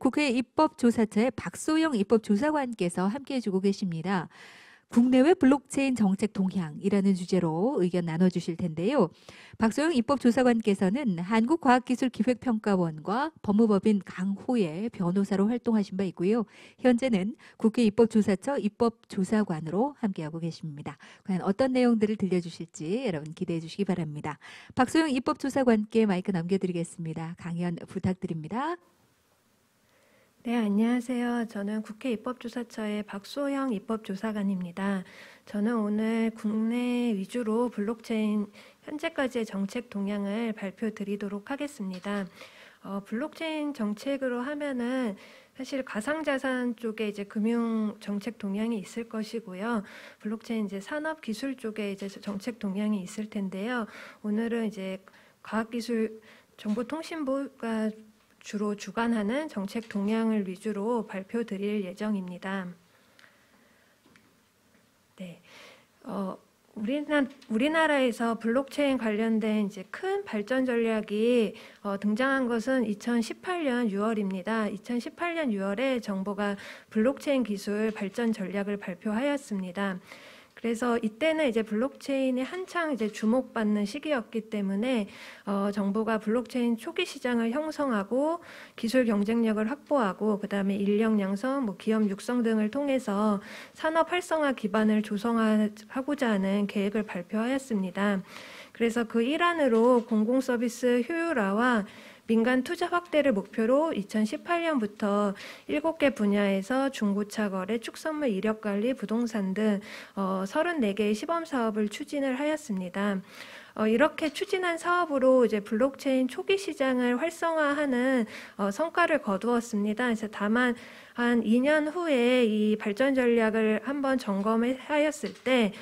국회 입법조사처의 박소영 입법조사관께서 함께해주고 계십니다. 국내외 블록체인 정책 동향이라는 주제로 의견 나눠주실 텐데요. 박소영 입법조사관께서는 한국과학기술기획평가원과 법무법인 강호의 변호사로 활동하신 바 있고요. 현재는 국회 입법조사처 입법조사관으로 함께하고 계십니다. 과연 어떤 내용들을 들려주실지 여러분 기대해 주시기 바랍니다. 박소영 입법조사관께 마이크 넘겨드리겠습니다. 강연 부탁드립니다. 네, 안녕하세요. 저는 국회 입법조사처의 박소영 입법조사관입니다. 저는 오늘 국내 위주로 블록체인 현재까지의 정책 동향을 발표드리도록 하겠습니다. 블록체인 정책으로 하면은 사실 가상자산 쪽에 이제 금융 정책 동향이 있을 것이고요. 블록체인 이제 산업 기술 쪽에 이제 정책 동향이 있을 텐데요. 오늘은 이제 과학기술 정보통신부가 주로 주관하는 정책 동향을 위주로 발표드릴 예정입니다. 네, 우리나라에서 블록체인 관련된 이제 큰 발전 전략이 등장한 것은 2018년 6월입니다. 2018년 6월에 정부가 블록체인 기술 발전 전략을 발표하였습니다. 그래서 이때는 이제 블록체인이 한창 이제 주목받는 시기였기 때문에 정부가 블록체인 초기 시장을 형성하고 기술 경쟁력을 확보하고 그다음에 인력 양성, 기업 육성 등을 통해서 산업 활성화 기반을 조성하고자 하는 계획을 발표하였습니다. 그래서 그 일환으로 공공 서비스 효율화와 민간 투자 확대를 목표로 2018년부터 7개 분야에서 중고차 거래, 축산물 이력 관리, 부동산 등 34개의 시범 사업을 추진을 하였습니다. 이렇게 추진한 사업으로 이제 블록체인 초기 시장을 활성화하는 성과를 거두었습니다. 그래서 다만 한 2년 후에 이 발전 전략을 한번 점검을 하였을 때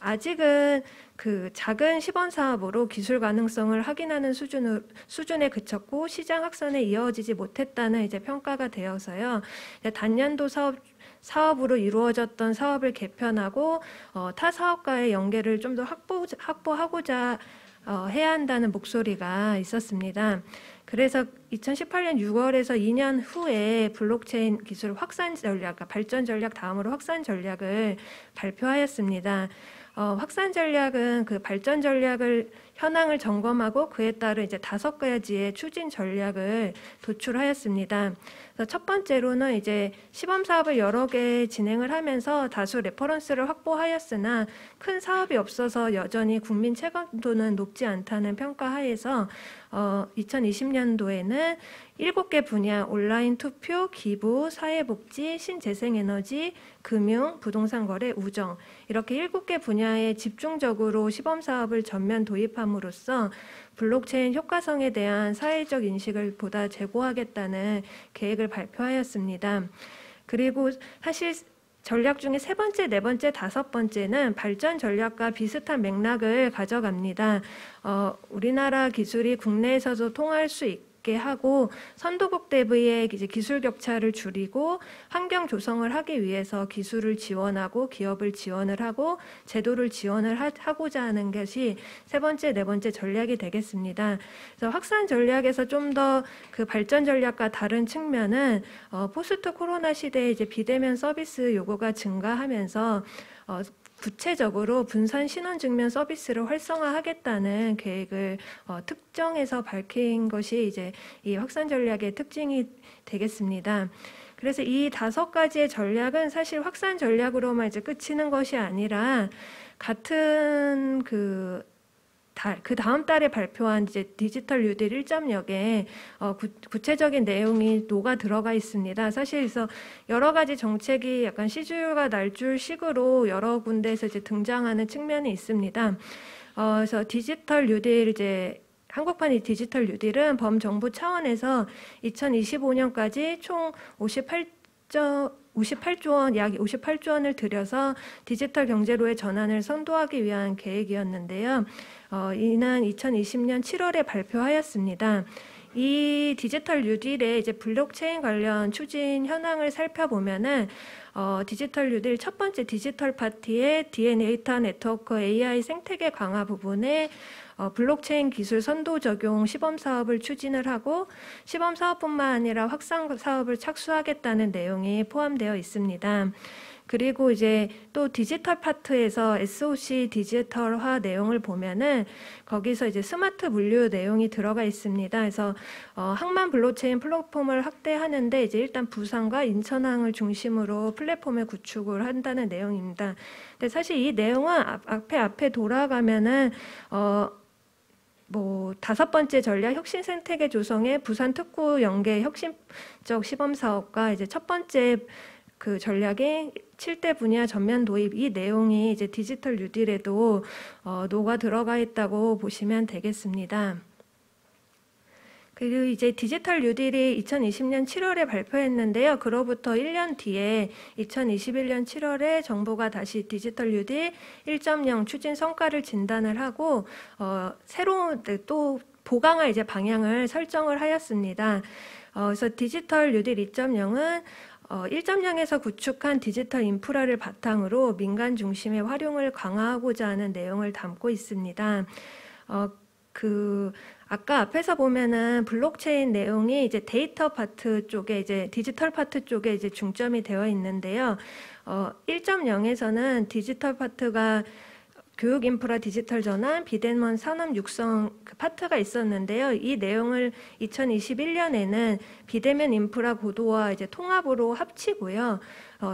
아직은 그 작은 시범 사업으로 기술 가능성을 확인하는 수준에 그쳤고 시장 확산에 이어지지 못했다는 이제 평가가 되어서요. 단년도 사업으로 이루어졌던 사업을 개편하고 타 사업과의 연계를 좀 더 확보하고자 해야 한다는 목소리가 있었습니다. 그래서 2018년 6월에서 2년 후에 블록체인 기술 확산 전략, 발전 전략 다음으로 확산 전략을 발표하였습니다. 확산 전략은 그 발전 전략을 현황을 점검하고 그에 따른 이제 5가지의 추진 전략을 도출하였습니다. 그래서 첫 번째로는 이제 시범 사업을 여러 개 진행을 하면서 다수 레퍼런스를 확보하였으나 큰 사업이 없어서 여전히 국민 체감도는 높지 않다는 평가하에서 2020년도에는 7개 분야 온라인 투표, 기부, 사회복지, 신재생에너지, 금융, 부동산 거래, 우정 이렇게 7개 분야에 집중적으로 시범사업을 전면 도입함으로써 블록체인 효과성에 대한 사회적 인식을 보다 제고하겠다는 계획을 발표하였습니다. 그리고 사실 전략 중에 3번째, 4번째, 5번째는 발전 전략과 비슷한 맥락을 가져갑니다. 우리나라 기술이 국내에서도 통할 수 있게 하고 선도국 대비의 이제 기술 격차를 줄이고 환경 조성을 하기 위해서 기술을 지원하고 기업을 지원을 하고 제도를 지원을 하고자 하는 것이 3번째, 4번째 전략이 되겠습니다. 그래서 확산 전략에서 좀 더 그 발전 전략과 다른 측면은 포스트 코로나 시대에 이제 비대면 서비스 요구가 증가하면서 구체적으로 분산 신원증명 서비스를 활성화하겠다는 계획을 특정해서 밝힌 것이 이제 이 확산 전략의 특징이 되겠습니다. 그래서 이 5가지의 전략은 사실 확산 전략으로만 이제 끝이는 것이 아니라 같은 그 다음 달에 발표한 이제 디지털 뉴딜 1.0에 구체적인 내용이 녹아 들어가 있습니다. 사실 그래서 여러 가지 정책이 약간 시주가 날줄식으로 여러 군데에서 이제 등장하는 측면이 있습니다. 그래서 디지털 뉴딜 이제 한국판 디지털 뉴딜은 범정부 차원에서 2025년까지 총 58조 원, 약 58조 원을 들여서 디지털 경제로의 전환을 선도하기 위한 계획이었는데요. 이는 2020년 7월에 발표하였습니다. 이 디지털 뉴딜의 이제 블록체인 관련 추진 현황을 살펴보면은 디지털 뉴딜 첫 번째 디지털 파티의 데이터 네트워크 AI 생태계 강화 부분에 블록체인 기술 선도 적용 시범 사업을 추진을 하고 시범 사업뿐만 아니라 확산 사업을 착수하겠다는 내용이 포함되어 있습니다. 그리고 이제 또 디지털 파트에서 SOC 디지털화 내용을 보면은 거기서 이제 스마트 물류 내용이 들어가 있습니다. 그래서 항만 블록체인 플랫폼을 확대하는데 이제 일단 부산과 인천항을 중심으로 플랫폼을 구축을 한다는 내용입니다. 근데 사실 이 내용은 앞에 돌아가면은 다섯 번째 전략 혁신 생태계 조성의 부산 특구 연계 혁신적 시범 사업과 이제 첫 번째 그 전략의 7대 분야 전면 도입 이 내용이 이제 디지털 뉴딜에도 녹아 들어가 있다고 보시면 되겠습니다. 그리고 이제 디지털 뉴딜이 2020년 7월에 발표했는데요. 그로부터 1년 뒤에 2021년 7월에 정부가 다시 디지털 뉴딜 1.0 추진 성과를 진단을 하고 새로운 또 보강할 이제 방향을 설정을 하였습니다. 그래서 디지털 뉴딜 2.0은 1.0에서 구축한 디지털 인프라를 바탕으로 민간 중심의 활용을 강화하고자 하는 내용을 담고 있습니다. 아까 앞에서 보면은 블록체인 내용이 이제 데이터 파트 쪽에 이제 디지털 파트 쪽에 이제 중점이 되어 있는데요. 1.0에서는 디지털 파트가 교육 인프라 디지털 전환, 비대면 산업 육성 그 파트가 있었는데요. 이 내용을 2021년에는 비대면 인프라 고도화 이제 통합으로 합치고요.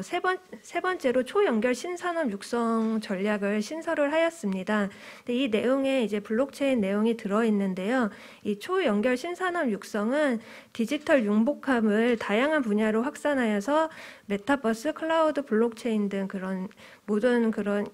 세 번째로 초연결 신산업 육성 전략을 신설을 하였습니다. 근데 이 내용에 이제 블록체인 내용이 들어 있는데요. 이 초연결 신산업 육성은 디지털 융복합을 다양한 분야로 확산하여서 메타버스, 클라우드, 블록체인 등 그런 모든 그런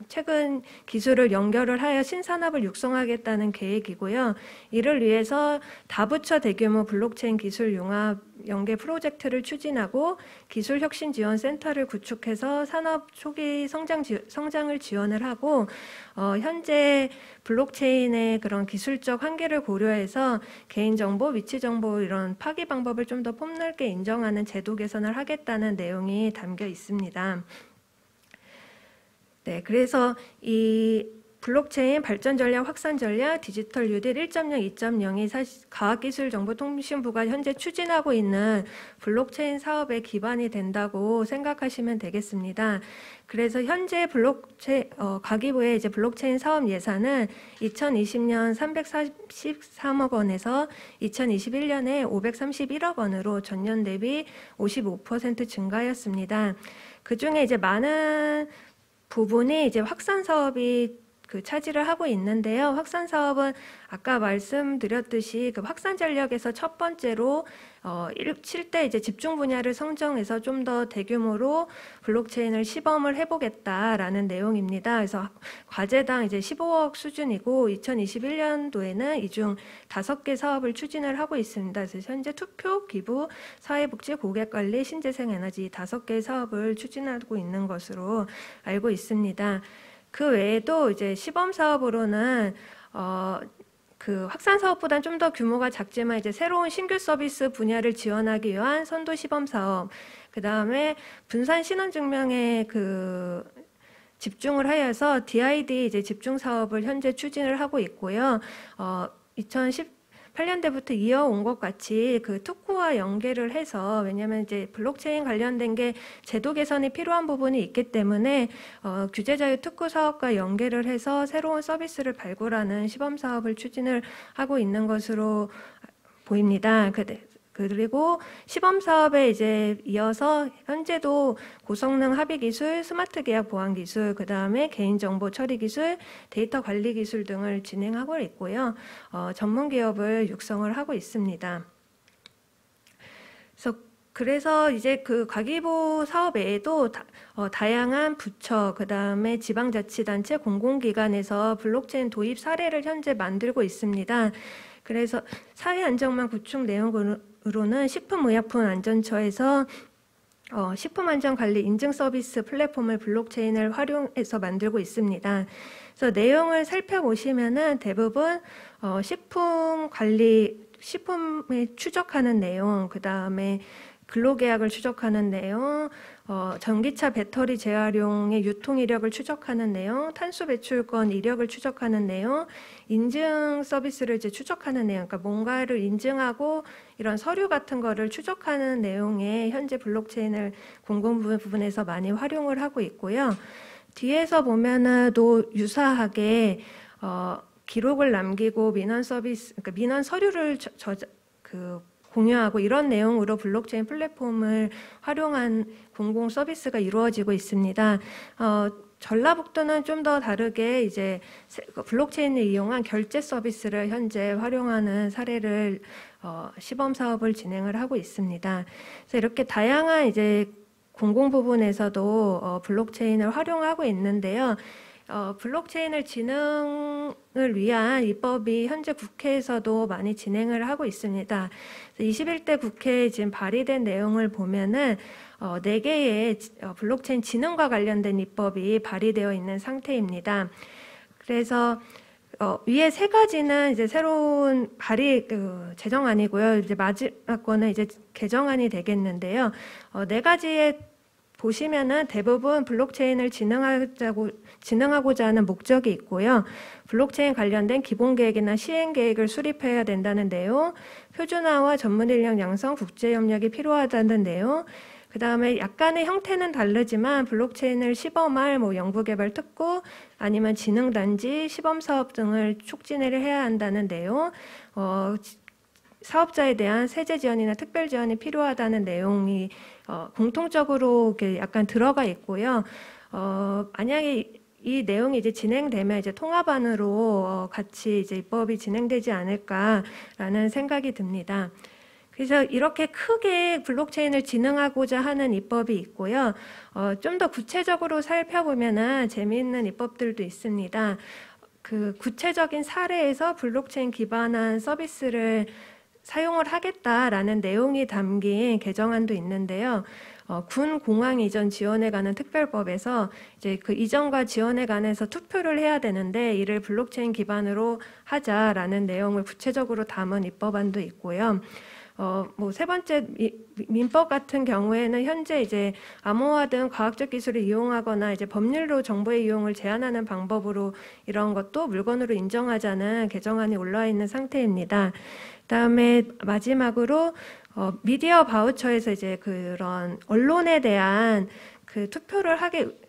최근 기술을 연결을 하여 신산업을 육성하겠다는 계획이고요. 이를 위해서 다부처 대규모 블록체인 기술 융합 연계 프로젝트를 추진하고 기술 혁신 지원 센터를 구축해서 산업 초기 성장을 지원을 하고 현재 블록체인의 그런 기술적 한계를 고려해서 개인정보, 위치정보 이런 파기 방법을 좀 더 폭넓게 인정하는 제도 개선을 하겠다는 내용이 담겨 있습니다. 네, 그래서 이 블록체인 발전 전략, 확산 전략, 디지털 뉴딜 1.0, 2.0이 과학기술정보통신부가 현재 추진하고 있는 블록체인 사업의 기반이 된다고 생각하시면 되겠습니다. 그래서 현재 과기부의 이제 블록체인 사업 예산은 2020년 343억 원에서 2021년에 531억 원으로 전년 대비 55% 증가하였습니다. 그 중에 이제 많은 부분이 이제 확산 사업이 차지를 하고 있는데요. 확산 사업은 아까 말씀드렸듯이 그 확산 전략에서 첫 번째로 7대 이제 집중 분야를 선정해서 좀 더 대규모로 블록체인을 시범을 해보겠다라는 내용입니다. 그래서 과제당 이제 15억 수준이고 2021년도에는 이 중 5개 사업을 추진을 하고 있습니다. 그래서 현재 투표, 기부, 사회복지, 고객관리, 신재생 에너지 5개의 사업을 추진하고 있는 것으로 알고 있습니다. 그 외에도 이제 시범 사업으로는 그 확산 사업보다는 좀 더 규모가 작지만 이제 새로운 신규 서비스 분야를 지원하기 위한 선도 시범 사업, 그 다음에 분산 신원 증명에 집중을 하여서 DID 이제 집중 사업을 현재 추진을 하고 있고요. 2018년대부터 이어온 것 같이 그 특구와 연계를 해서, 왜냐하면 이제 블록체인 관련된 게 제도 개선이 필요한 부분이 있기 때문에 규제자유 특구 사업과 연계를 해서 새로운 서비스를 발굴하는 시범 사업을 추진을 하고 있는 것으로 보입니다. 그리고 시범 사업에 이제 이어서 현재도 고성능 합의 기술, 스마트 계약 보안 기술, 그 다음에 개인정보 처리 기술, 데이터 관리 기술 등을 진행하고 있고요. 전문 기업을 육성을 하고 있습니다. 그래서 이제 그 과기부 사업 외에도 다양한 부처, 그 다음에 지방자치단체, 공공기관에서 블록체인 도입 사례를 현재 만들고 있습니다. 그래서 사회안전망 구축 내용으로는 식품의약품안전처에서 식품안전관리 인증 서비스 플랫폼을 블록체인을 활용해서 만들고 있습니다. 그래서 내용을 살펴보시면은 대부분 식품 관리 식품을 추적하는 내용, 그 다음에 근로계약을 추적하는 내용, 전기차 배터리 재활용의 유통 이력을 추적하는 내용, 탄소 배출권 이력을 추적하는 내용, 인증 서비스를 이제 추적하는 내용, 그러니까 뭔가를 인증하고 이런 서류 같은 거를 추적하는 내용에 현재 블록체인을 공공 부분에서 많이 활용을 하고 있고요. 뒤에서 보면은 또 유사하게 기록을 남기고 민원 서비스, 그러니까 민원 서류를 공유하고 이런 내용으로 블록체인 플랫폼을 활용한 공공 서비스가 이루어지고 있습니다. 전라북도는 좀 더 다르게 이제 블록체인을 이용한 결제 서비스를 현재 활용하는 사례를 시범 사업을 진행을 하고 있습니다. 그래서 이렇게 다양한 이제 공공 부분에서도 블록체인을 활용하고 있는데요. 블록체인을 진흥을 위한 입법이 현재 국회에서도 많이 진행을 하고 있습니다. 21대 국회에 지금 발의된 내용을 보면은 4개의 블록체인 진흥과 관련된 입법이 발의되어 있는 상태입니다. 그래서 위에 3가지는 이제 새로운 발의 제정안이고요. 이제 마지막 거는 이제 개정안이 되겠는데요. 4가지의 보시면은 대부분 블록체인을 진흥하고자 하는 목적이 있고요. 블록체인 관련된 기본계획이나 시행계획을 수립해야 된다는 내용, 표준화와 전문인력 양성, 국제협력이 필요하다는 내용, 그 다음에 약간의 형태는 다르지만 블록체인을 시범할 연구개발 특구 아니면 진흥단지, 시범사업 등을 촉진을 해야 한다는 내용, 사업자에 대한 세제 지원이나 특별 지원이 필요하다는 내용이 공통적으로 약간 들어가 있고요. 만약에 이 내용이 이제 진행되면 이제 통합안으로 같이 이제 입법이 진행되지 않을까라는 생각이 듭니다. 그래서 이렇게 크게 블록체인을 진흥하고자 하는 입법이 있고요. 좀 더 구체적으로 살펴보면은 재미있는 입법들도 있습니다. 그 구체적인 사례에서 블록체인 기반한 서비스를 사용을 하겠다라는 내용이 담긴 개정안도 있는데요. 군 공항 이전 지원에 관한 특별법에서 이제 그 이전과 지원에 관해서 투표를 해야 되는데 이를 블록체인 기반으로 하자라는 내용을 구체적으로 담은 입법안도 있고요. 3번째 민법 같은 경우에는 현재 이제 암호화 등 과학적 기술을 이용하거나 이제 법률로 정보의 이용을 제한하는 방법으로 이런 것도 물건으로 인정하자는 개정안이 올라와 있는 상태입니다. 그다음에 마지막으로 미디어 바우처에서 이제 그런 언론에 대한 그 투표를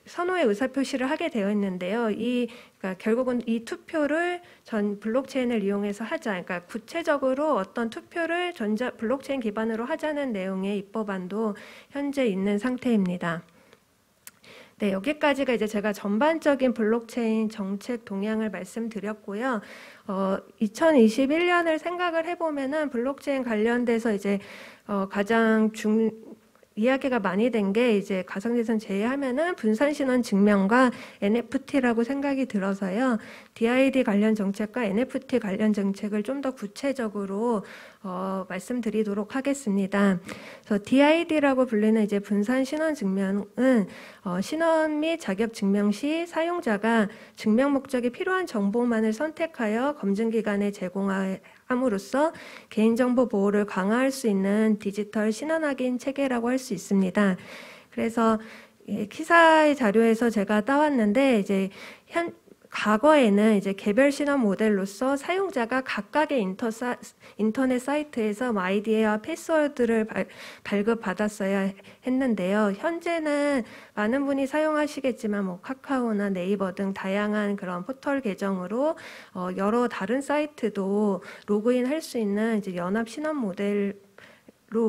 선호의 의사표시를 하게 되어 있는데요. 그러니까 결국은 이 투표를 전 블록체인을 이용해서 하자. 그러니까 구체적으로 어떤 투표를 블록체인 기반으로 하자는 내용의 입법안도 현재 있는 상태입니다. 네, 여기까지가 이제 제가 전반적인 블록체인 정책 동향을 말씀드렸고요. 2021년을 생각을 해보면은 블록체인 관련돼서 이제 가장 이야기가 많이 된 게 이제 가상자산 제외하면은 분산신원 증명과 NFT라고 생각이 들어서요. DID 관련 정책과 NFT 관련 정책을 좀 더 구체적으로 말씀드리도록 하겠습니다. 그래서 DID라고 불리는 이제 분산신원 증명은 신원 및 자격 증명 시 사용자가 증명 목적이 필요한 정보만을 선택하여 검증기관에 제공함으로써 개인정보 보호를 강화할 수 있는 디지털 신원 확인 체계라고 할 수 있습니다. 그래서 기사의 자료에서 제가 따왔는데 이제 과거에는 이제 개별 신원 모델로서 사용자가 각각의 인터넷 사이트에서 아이디와 패스워드를 발급받았어야 했는데요. 현재는 많은 분이 사용하시겠지만 카카오나 네이버 등 다양한 그런 포털 계정으로 여러 다른 사이트도 로그인 할 수 있는 이제 연합 신원 모델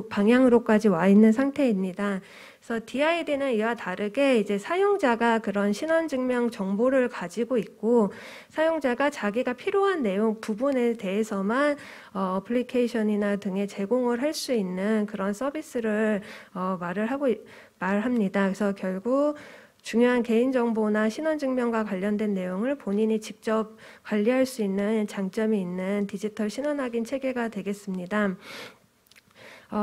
방향으로까지 와 있는 상태입니다. 그래서 DID는 이와 다르게 이제 사용자가 그런 신원증명 정보를 가지고 있고 사용자가 자기가 필요한 내용 부분에 대해서만 어플리케이션이나 등에 제공을 할 수 있는 그런 서비스를 말합니다. 그래서 결국 중요한 개인정보나 신원증명과 관련된 내용을 본인이 직접 관리할 수 있는 장점이 있는 디지털 신원 확인 체계가 되겠습니다.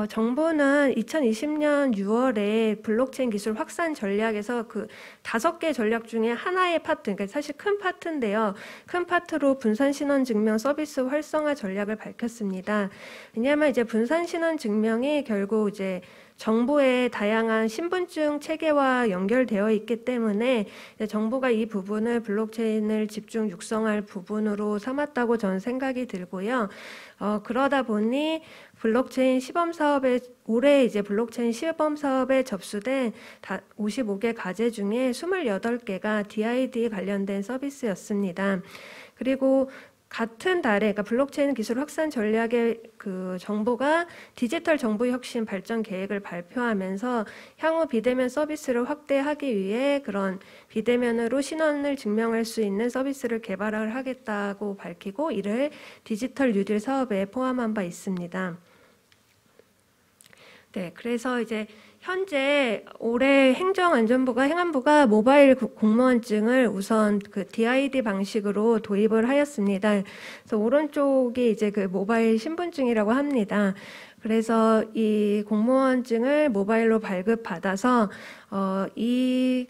정부는 2020년 6월에 블록체인 기술 확산 전략에서 그 5개 전략 중에 하나의 파트, 그러니까 사실 큰 파트인데요. 큰 파트로 분산 신원 증명 서비스 활성화 전략을 밝혔습니다. 왜냐하면 이제 분산 신원 증명이 결국 이제 정부의 다양한 신분증 체계와 연결되어 있기 때문에 정부가 이 부분을 블록체인을 집중 육성할 부분으로 삼았다고 저는 생각이 들고요. 그러다 보니 블록체인 시범 사업에 올해 이제 블록체인 시범 사업에 접수된 55개 과제 중에 28개가 DID 관련된 서비스였습니다. 그리고 같은 달에, 그러니까 블록체인 기술 확산 전략의 그 정부가 디지털 정부 혁신 발전 계획을 발표하면서 향후 비대면 서비스를 확대하기 위해 그런 비대면으로 신원을 증명할 수 있는 서비스를 개발을 하겠다고 밝히고 이를 디지털 뉴딜 사업에 포함한 바 있습니다. 네, 그래서 이제 현재 올해 행안부가 모바일 공무원증을 우선 그 DID 방식으로 도입을 하였습니다. 그래서 오른쪽이 이제 그 모바일 신분증이라고 합니다. 그래서 이 공무원증을 모바일로 발급받아서 이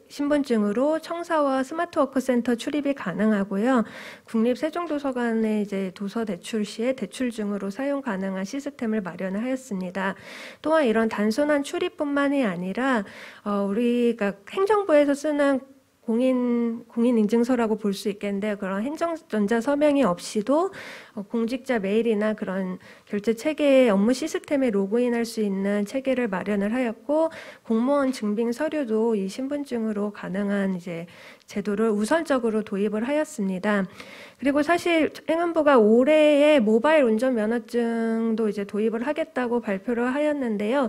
신분증으로 청사와 스마트워크 센터 출입이 가능하고요. 국립세종도서관의 이제 도서 대출 시에 대출증으로 사용 가능한 시스템을 마련을 하였습니다. 또한 이런 단순한 출입뿐만이 아니라 우리가 행정부에서 쓰는 공인인증서라고 볼 수 있겠는데 그런 행정전자 서명이 없이도 공직자 메일이나 그런 결제 체계의 업무 시스템에 로그인할 수 있는 체계를 마련을 하였고 공무원 증빙 서류도 이 신분증으로 가능한 이제 제도를 우선적으로 도입을 하였습니다. 그리고 사실 행안부가 올해에 모바일 운전면허증도 이제 도입을 하겠다고 발표를 하였는데요.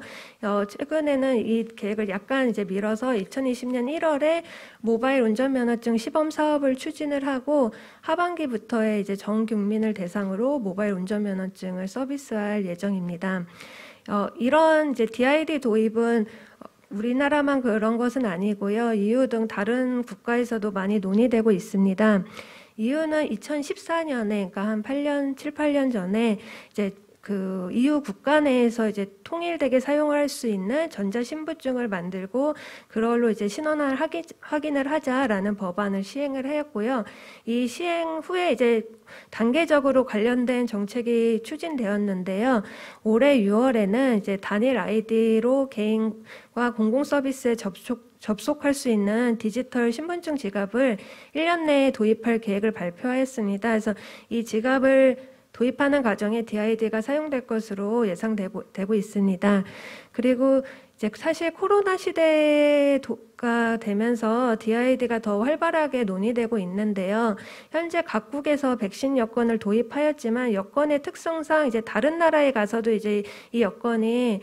최근에는 이 계획을 약간 이제 미뤄서 2020년 1월에 모바일 운전면허증 시범 사업을 추진을 하고 하반기부터의 이제 전 국민을 대상으로 모바일 운전면허증을 서비스할 예정입니다. 이런 이제 DID 도입은 우리나라만 그런 것은 아니고요. EU 등 다른 국가에서도 많이 논의되고 있습니다. EU는 2014년에, 그러니까 한 7, 8년 전에 이제 그 EU 국가 내에서 이제 통일되게 사용할 수 있는 전자신분증을 만들고 그걸로 이제 신원을 확인을 하자라는 법안을 시행을 하였고요. 이 시행 후에 이제 단계적으로 관련된 정책이 추진되었는데요. 올해 6월에는 이제 단일 아이디로 개인과 공공 서비스에 접속할 수 있는 디지털 신분증 지갑을 1년 내에 도입할 계획을 발표하였습니다. 그래서 이 지갑을 도입하는 과정에 DID가 사용될 것으로 예상되고 있습니다. 그리고 이제 사실 코로나 시대가 되면서 DID가 더 활발하게 논의되고 있는데요. 현재 각국에서 백신 여권을 도입하였지만 여권의 특성상 이제 다른 나라에 가서도 이제 이 여권이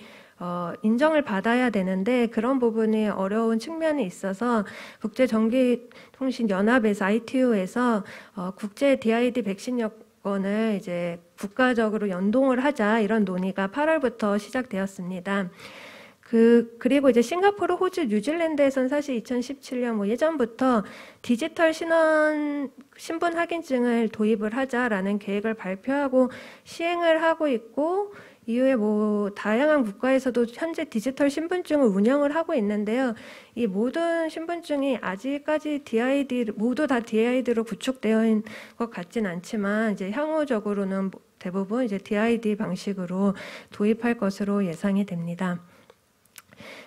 인정을 받아야 되는데 그런 부분이 어려운 측면이 있어서 국제전기통신연합에서 ITU에서 국제 DID 백신 여권을 이제 국가적으로 연동을 하자 이런 논의가 8월부터 시작되었습니다. 그리고 이제 싱가포르, 호주, 뉴질랜드에서는 사실 2017년 뭐 예전부터 디지털 신분 확인증을 도입을 하자라는 계획을 발표하고 시행을 하고 있고 이후에 뭐 다양한 국가에서도 현재 디지털 신분증을 운영을 하고 있는데요. 이 모든 신분증이 아직까지 모두 다 DID로 구축되어 있는 것 같진 않지만 이제 향후적으로는 대부분 이제 DID 방식으로 도입할 것으로 예상이 됩니다.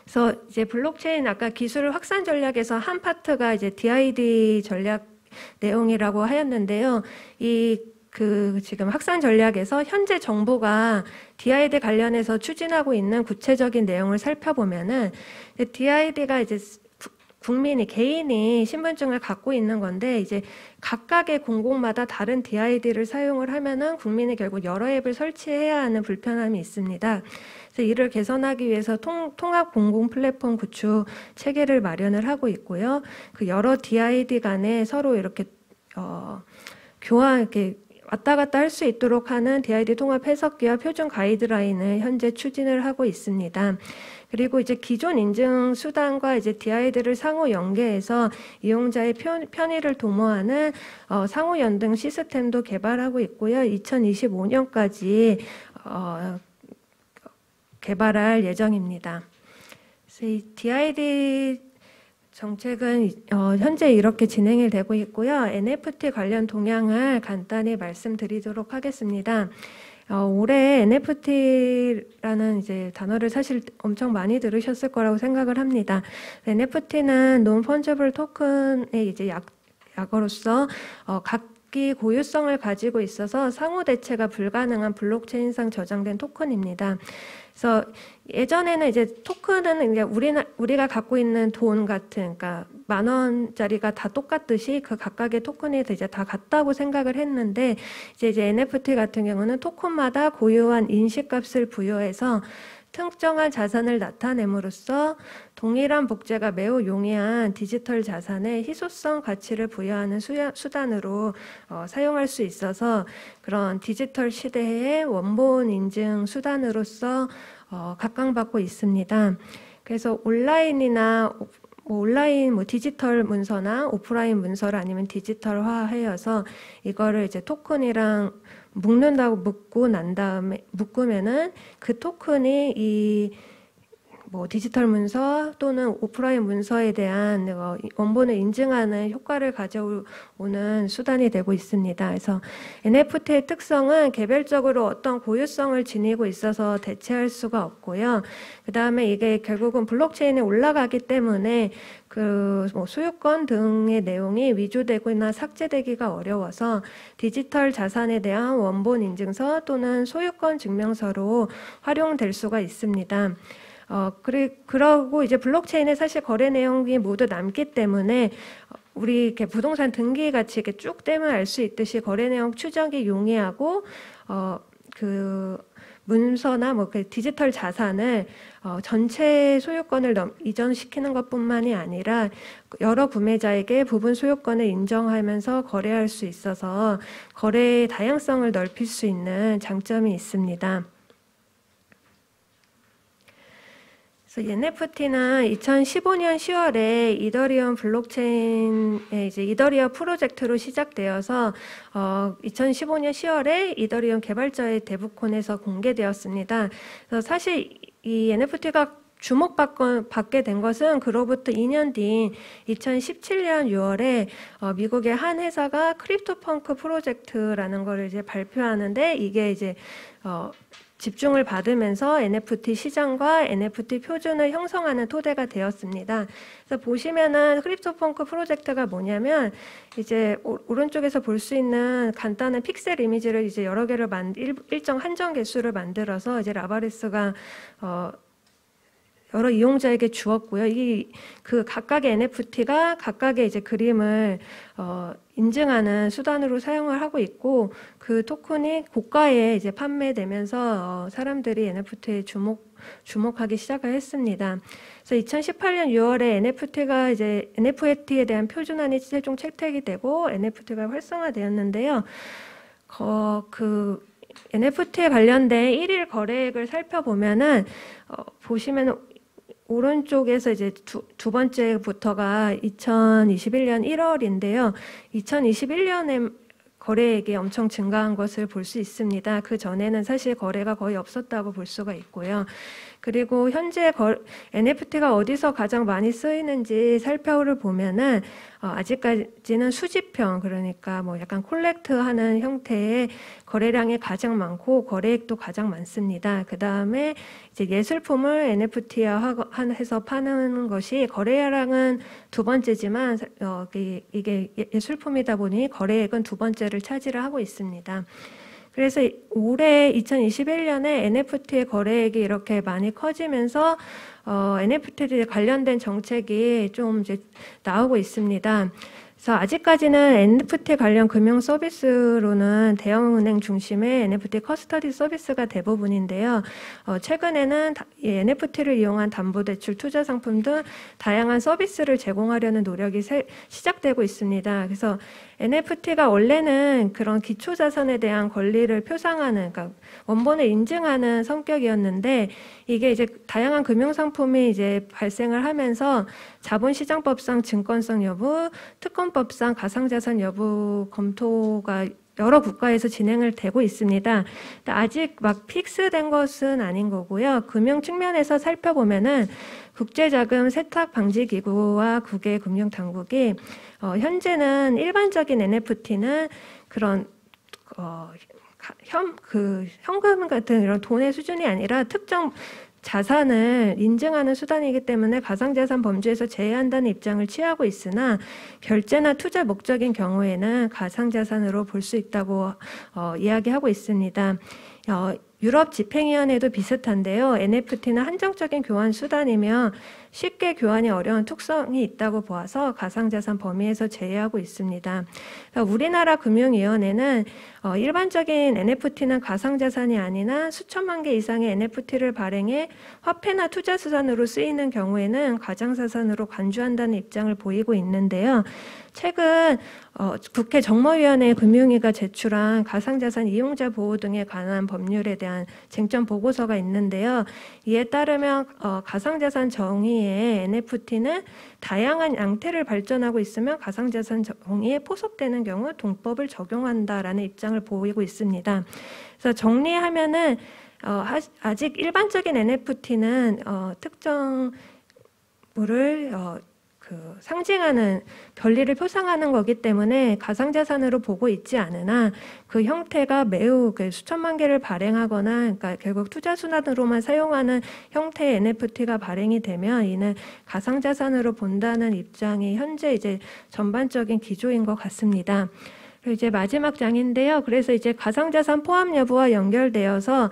그래서 이제 블록체인 아까 기술 확산 전략에서 한 파트가 이제 DID 전략 내용이라고 하였는데요. 지금 확산 전략에서 현재 정부가 DID 관련해서 추진하고 있는 구체적인 내용을 살펴보면은 DID가 이제 개인이 신분증을 갖고 있는 건데 이제 각각의 공공마다 다른 DID를 사용을 하면은 국민이 결국 여러 앱을 설치해야 하는 불편함이 있습니다. 그래서 이를 개선하기 위해서 통합 공공 플랫폼 구축 체계를 마련을 하고 있고요. 그 여러 DID 간에 서로 이렇게 이렇게 왔다 갔다 할 수 있도록 하는 DID 통합 해석기와 표준 가이드라인을 현재 추진을 하고 있습니다. 그리고 이제 기존 인증 수단과 이제 DID를 상호 연계해서 이용자의 편의를 도모하는 상호 연동 시스템도 개발하고 있고요. 2025년까지 개발할 예정입니다. 그래서 이 DID 정책은 현재 이렇게 진행이 되고 있고요. NFT 관련 동향을 간단히 말씀드리도록 하겠습니다. 올해 NFT라는 이제 단어를 사실 엄청 많이 들으셨을 거라고 생각을 합니다. NFT는 Non-Fungible Token의 이제 약어로서 각기 고유성을 가지고 있어서 상호 대체가 불가능한 블록체인상 저장된 토큰입니다. 그래서 예전에는 이제 토큰은 이제 우리가 갖고 있는 돈 같은, 그러니까 10,000원짜리가 다 똑같듯이 그 각각의 토큰이 이제 다 같다고 생각을 했는데, 이제 NFT 같은 경우는 토큰마다 고유한 인식값을 부여해서 특정한 자산을 나타냄으로써 동일한 복제가 매우 용이한 디지털 자산에 희소성 가치를 부여하는 수단으로 사용할 수 있어서 그런 디지털 시대의 원본 인증 수단으로서 각광받고 있습니다. 그래서 온라인 디지털 문서나 오프라인 문서를 아니면 디지털화하여서 이거를 이제 토큰이랑 묶는다고 묶고 난 다음에 묶으면은 그 토큰이 이 디지털 문서 또는 오프라인 문서에 대한 원본을 인증하는 효과를 가져오는 수단이 되고 있습니다. 그래서 NFT의 특성은 개별적으로 어떤 고유성을 지니고 있어서 대체할 수가 없고요. 그 다음에 이게 결국은 블록체인에 올라가기 때문에 소유권 등의 내용이 위조되거나 삭제되기가 어려워서 디지털 자산에 대한 원본 인증서 또는 소유권 증명서로 활용될 수가 있습니다. 그러고 이제 블록체인에 사실 거래 내용이 모두 남기 때문에 우리 이렇게 부동산 등기 같이 이렇게 쭉 떼면 알 수 있듯이 거래 내용 추적이 용이하고 그 문서나 그 디지털 자산을 전체 소유권을 이전시키는 것뿐만이 아니라 여러 구매자에게 부분 소유권을 인정하면서 거래할 수 있어서 거래의 다양성을 넓힐 수 있는 장점이 있습니다. NFT는 2015년 10월에 이더리움 블록체인의 이제 이더리어 프로젝트로 시작되어서 2015년 10월에 이더리움 개발자의 데브콘에서 공개되었습니다. 그래서 사실 이 NFT가 주목받게 된 것은 그로부터 2년 뒤인 2017년 6월에 미국의 한 회사가 크립토펑크 프로젝트라는 것을 이제 발표하는데 이게 이제 집중을 받으면서 NFT 시장과 NFT 표준을 형성하는 토대가 되었습니다. 그래서 보시면은 크립토펑크 프로젝트가 뭐냐면 이제 오른쪽에서 볼 수 있는 간단한 픽셀 이미지를 이제 여러 개를 일정 한정 개수를 만들어서 이제 라바레스가 여러 이용자에게 주었고요. 그 각각의 NFT가 각각의 이제 그림을 인증하는 수단으로 사용을 하고 있고 그 토큰이 고가에 이제 판매되면서 사람들이 NFT에 주목하기 시작을 했습니다. 그래서 2018년 6월에 NFT에 대한 표준안이 최종 채택이 되고 NFT가 활성화되었는데요. 그 NFT에 관련된 1일 거래액을 살펴보면은 보시면 오른쪽에서 이제 두 번째부터가 2021년 1월인데요. 2021년에 거래액이 엄청 증가한 것을 볼 수 있습니다. 그 전에는 사실 거래가 거의 없었다고 볼 수가 있고요. 그리고 현재 NFT가 어디서 가장 많이 쓰이는지 살펴보면은 아직까지는 수집형, 그러니까 약간 콜렉트하는 형태의 거래량이 가장 많고 거래액도 가장 많습니다. 그 다음에 이제 예술품을 NFT화해서 파는 것이 거래량은 두 번째지만 이게 예술품이다 보니 거래액은 두 번째를 차지를 하고 있습니다. 그래서 올해 2021년에 NFT의 거래액이 이렇게 많이 커지면서 NFT에 관련된 정책이 좀 이제 나오고 있습니다. 그래서 아직까지는 NFT 관련 금융 서비스로는 대형은행 중심의 NFT 커스터디 서비스가 대부분인데요. 최근에는 NFT를 이용한 담보대출, 투자 상품 등 다양한 서비스를 제공하려는 노력이 시작되고 있습니다. 그래서 NFT가 원래는 그런 기초자산에 대한 권리를 표상하는, 그러니까 원본을 인증하는 성격이었는데 이게 이제 다양한 금융상품이 이제 발생을 하면서 자본시장법상 증권성 여부, 특권법상 가상자산 여부 검토가 여러 국가에서 진행을 되고 있습니다. 근데 아직 막 픽스된 것은 아닌 거고요. 금융 측면에서 살펴보면은 국제자금 세탁방지기구와 국외 금융당국이 현재는 일반적인 NFT는 그런 현금 같은 이런 돈의 수준이 아니라 특정 자산을 인증하는 수단이기 때문에 가상자산 범주에서 제외한다는 입장을 취하고 있으나 결제나 투자 목적인 경우에는 가상자산으로 볼 수 있다고 이야기하고 있습니다. 유럽 집행위원회도 비슷한데요. NFT는 한정적인 교환 수단이며 쉽게 교환이 어려운 특성이 있다고 보아서 가상자산 범위에서 제외하고 있습니다. 우리나라 금융위원회는 일반적인 NFT는 가상자산이 아니나 수천만 개 이상의 NFT를 발행해 화폐나 투자수단으로 쓰이는 경우에는 가상자산으로 간주한다는 입장을 보이고 있는데요. 최근 국회 정모위원회 금융위가 제출한 가상자산 이용자 보호 등에 관한 법률에 대한 쟁점 보고서가 있는데요. 이에 따르면 가상자산 정의에 NFT는 다양한 양태를 발전하고 있으며 가상자산 정의에 포섭되는 경우 동법을 적용한다라는 입장을 보이고 있습니다. 그래서 정리하면은 아직 일반적인 NFT는 특정 물을 상징하는 변리를 표상하는 거기 때문에 가상자산으로 보고 있지 않으나 그 형태가 매우 수천만 개를 발행하거나 그러니까 결국 투자수단으로만 사용하는 형태의 NFT가 발행이 되면 이는 가상자산으로 본다는 입장이 현재 이제 전반적인 기조인 것 같습니다. 이제 마지막 장인데요. 그래서 이제 가상자산 포함 여부와 연결되어서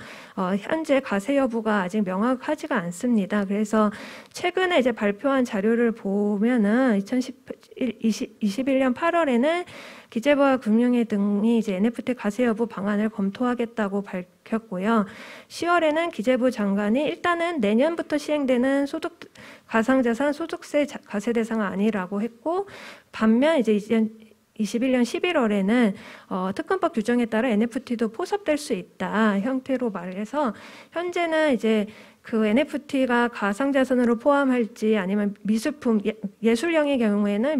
현재 가세 여부가 아직 명확하지가 않습니다. 그래서 최근에 이제 발표한 자료를 보면은 2021년 8월에는 기재부와 금융위 등이 이제 NFT 가세 여부 방안을 검토하겠다고 밝혔고요. 10월에는 기재부 장관이 일단은 내년부터 시행되는 가상자산 소득세 가세 대상은 아니라고 했고, 반면 이제 21년 11월에는 특검법 규정에 따라 NFT도 포섭될 수 있다 형태로 말해서 현재는 이제 그 NFT가 가상자산으로 포함할지 아니면 미술품, 예술형의 경우에는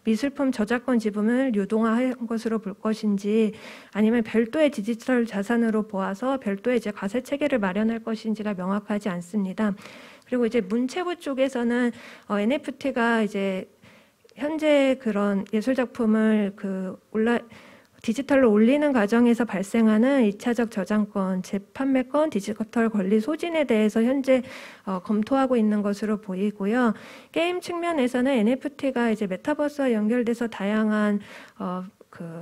미술품 저작권 지분을 유동화한 것으로 볼 것인지 아니면 별도의 디지털 자산으로 보아서 별도의 이제 가세 체계를 마련할 것인지가 명확하지 않습니다. 그리고 이제 문체부 쪽에서는 NFT가 이제 현재 그런 예술 작품을 디지털로 올리는 과정에서 발생하는 2차적 저작권, 재판매권, 디지털 권리 소진에 대해서 현재 검토하고 있는 것으로 보이고요. 게임 측면에서는 NFT가 이제 메타버스와 연결돼서 다양한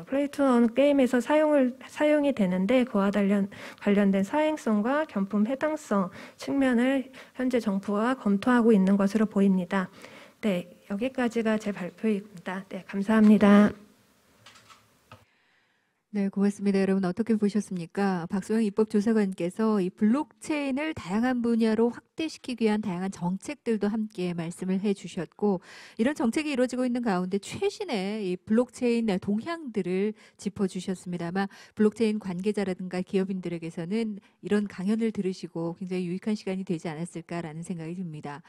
플레이투 게임에서 사용이 되는데 그와 관련된 사행성과 경품 해당성 측면을 현재 정부가 검토하고 있는 것으로 보입니다. 네, 여기까지가 제 발표입니다. 네, 감사합니다. 네, 고맙습니다. 여러분 어떻게 보셨습니까? 박소영 입법조사관께서 이 블록체인을 다양한 분야로 확대시키기 위한 다양한 정책들도 함께 말씀을 해주셨고 이런 정책이 이루어지고 있는 가운데 최신의 이 블록체인 동향들을 짚어주셨습니다. 아마 블록체인 관계자라든가 기업인들에게서는 이런 강연을 들으시고 굉장히 유익한 시간이 되지 않았을까라는 생각이 듭니다.